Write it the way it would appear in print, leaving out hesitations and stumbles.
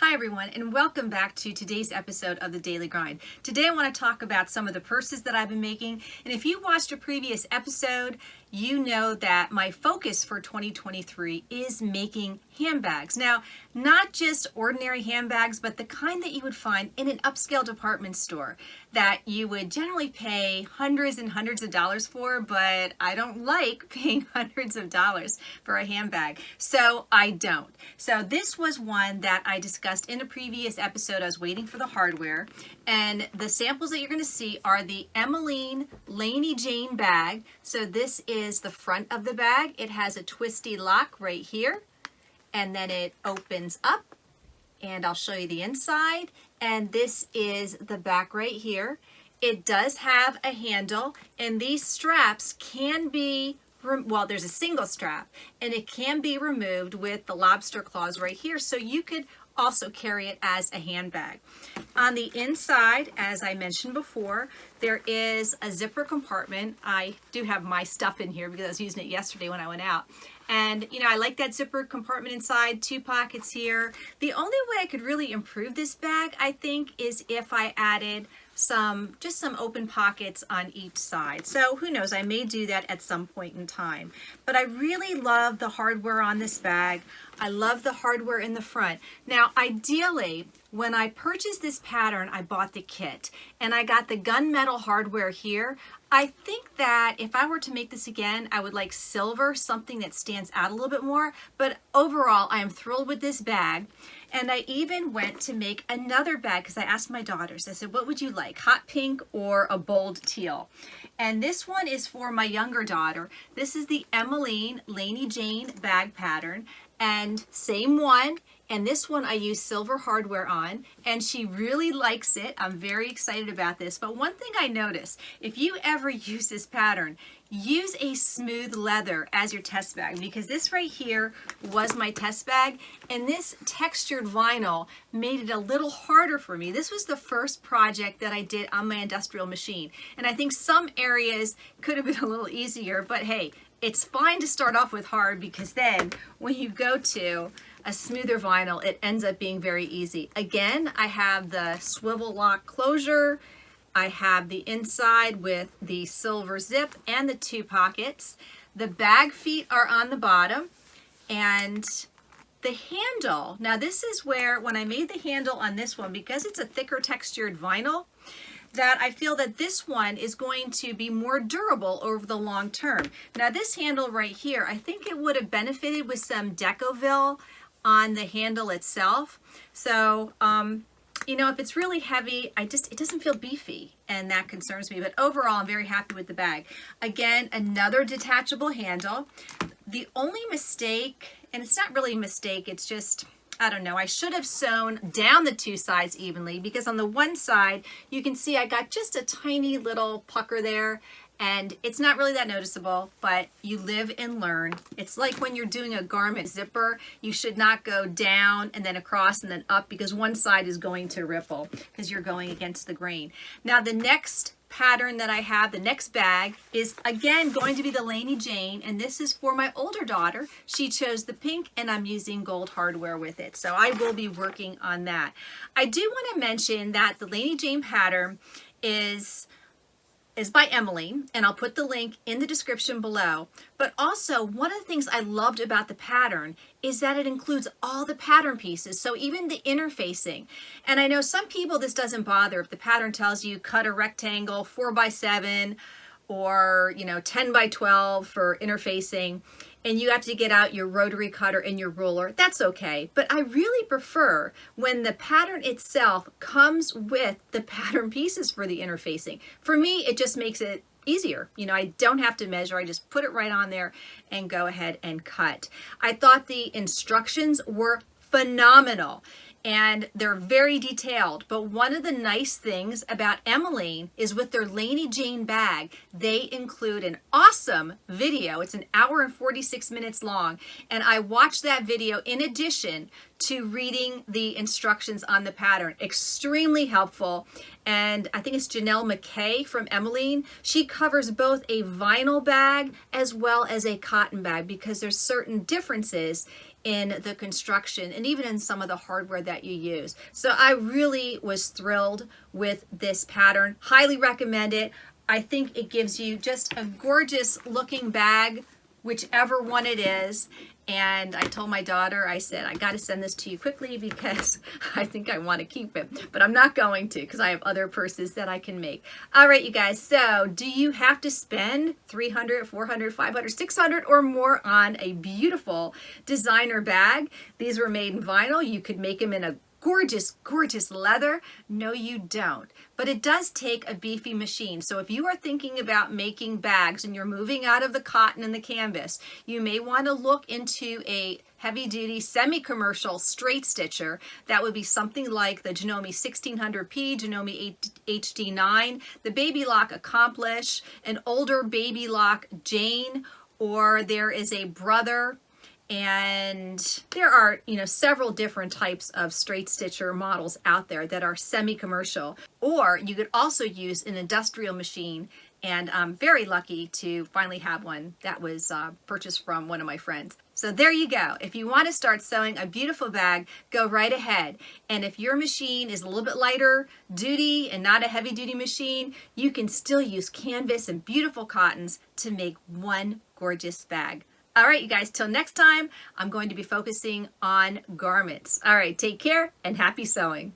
Hi everyone, and welcome back to today's episode of The Daily Grind. Today I want to talk about some of the purses that I've been making, and if you watched a previous episode, you know that my focus for 2023 is making handbags. Now, not just ordinary handbags, but the kind that you would find in an upscale department store that you would generally pay hundreds and hundreds of dollars for, but I don't like paying hundreds of dollars for a handbag, so I don't. So this was one that I discussed in a previous episode. I was waiting for the hardware, and the samples that you're going to see are the Emmaline Laney Jane Bag. So this is the front of the bag. It has a twisty lock right here, and then it opens up, and I'll show you the inside. And this is the back right here. It does have a handle, and these straps can be, well, there's a single strap, and it can be removed with the lobster claws right here, so you could also carry it as a handbag. On the inside, as I mentioned before, there is a zipper compartment. I do have my stuff in here because I was using it yesterday when I went out. And you know, I like that zipper compartment inside, 2 pockets here. The only way I could really improve this bag, I think, is if I added just some open pockets on each side. So who knows, I may do that at some point in time. But I really love the hardware on this bag. I love the hardware in the front. Now, ideally, when I purchased this pattern, I bought the kit, and I got the gunmetal hardware here. I think that if I were to make this again, I would like silver, something that stands out a little bit more. But overall, I am thrilled with this bag. And I even went to make another bag because I asked my daughters, I said, what would you like, hot pink or a bold teal? And this one is for my younger daughter. This is the Emmaline Laney Jane Bag pattern, and same one. And this one I use silver hardware on, and she really likes it. I'm very excited about this. But one thing I noticed, if you ever use this pattern, use a smooth leather as your test bag, because this right here was my test bag, and this textured vinyl made it a little harder for me. This was the first project that I did on my industrial machine, and I think some areas could have been a little easier, but hey, it's fine to start off with hard, because then when you go to a smoother vinyl, it ends up being very easy. Again, I have the swivel lock closure. I have the inside with the silver zip and the 2 pockets. The bag feet are on the bottom, and the handle. Now this is where, when I made the handle on this one, because it's a thicker textured vinyl, that I feel that this one is going to be more durable over the long term. Now this handle right here, I think it would have benefited with some Decovil on the handle itself. So, you know, if it's really heavy, it doesn't feel beefy, and that concerns me. But overall, I'm very happy with the bag. Again, another detachable handle. The only mistake, and it's not really a mistake, it's just, I don't know, I should have sewn down the 2 sides evenly, because on the one side, you can see I got just a tiny little pucker there, and it's not really that noticeable, but you live and learn. It's like when you're doing a garment zipper, you should not go down and then across and then up, because one side is going to ripple because you're going against the grain. Now the next pattern that I have, the next bag, is again going to be the Laney Jane, and this is for my older daughter. She chose the pink, and I'm using gold hardware with it, so I will be working on that. I do want to mention that the Laney Jane pattern is by Emmaline, and I'll put the link in the description below. But also, one of the things I loved about the pattern is that it includes all the pattern pieces, so even the interfacing. And I know some people this doesn't bother if the pattern tells you cut a rectangle 4x7 or 10x12 for interfacing, and you have to get out your rotary cutter and your ruler. That's okay, but I really prefer when the pattern itself comes with the pattern pieces for the interfacing. For me, it just makes it easier. I don't have to measure. I just put it right on there and go ahead and cut. I thought the instructions were phenomenal, and they're very detailed. But one of the nice things about Emmaline is with their Laney Jane bag, they include an awesome video. It's 1 hour and 46 minutes long, and I watched that video in addition to reading the instructions on the pattern. Extremely helpful. And I think it's Janelle McKay from Emmaline. She covers both a vinyl bag as well as a cotton bag, because there's certain differences in the construction and even in some of the hardware that you use. So I really was thrilled with this pattern. Highly recommend it. I think it gives you just a gorgeous looking bag, whichever one it is. And I told my daughter, I said, I got to send this to you quickly because I think I want to keep it, but I'm not going to because I have other purses that I can make. All right, you guys. So do you have to spend $300, $400, $500, $600 or more on a beautiful designer bag? These were made in vinyl. You could make them in a gorgeous, gorgeous leather. No, you don't. But it does take a beefy machine. So if you are thinking about making bags and you're moving out of the cotton and the canvas, you may want to look into a heavy-duty semi-commercial straight stitcher. That would be something like the Janome 1600P, Janome HD9, the Baby Lock Accomplish, an older Baby Lock Jane, or there is a Brother. And there are, several different types of straight stitcher models out there that are semi-commercial. Or you could also use an industrial machine. And I'm very lucky to finally have one that was purchased from one of my friends. So there you go. If you want to start sewing a beautiful bag, go right ahead. And if your machine is a little bit lighter duty and not a heavy duty machine, you can still use canvas and beautiful cottons to make one gorgeous bag. All right, you guys, till next time, I'm going to be focusing on garments. All right, take care and happy sewing.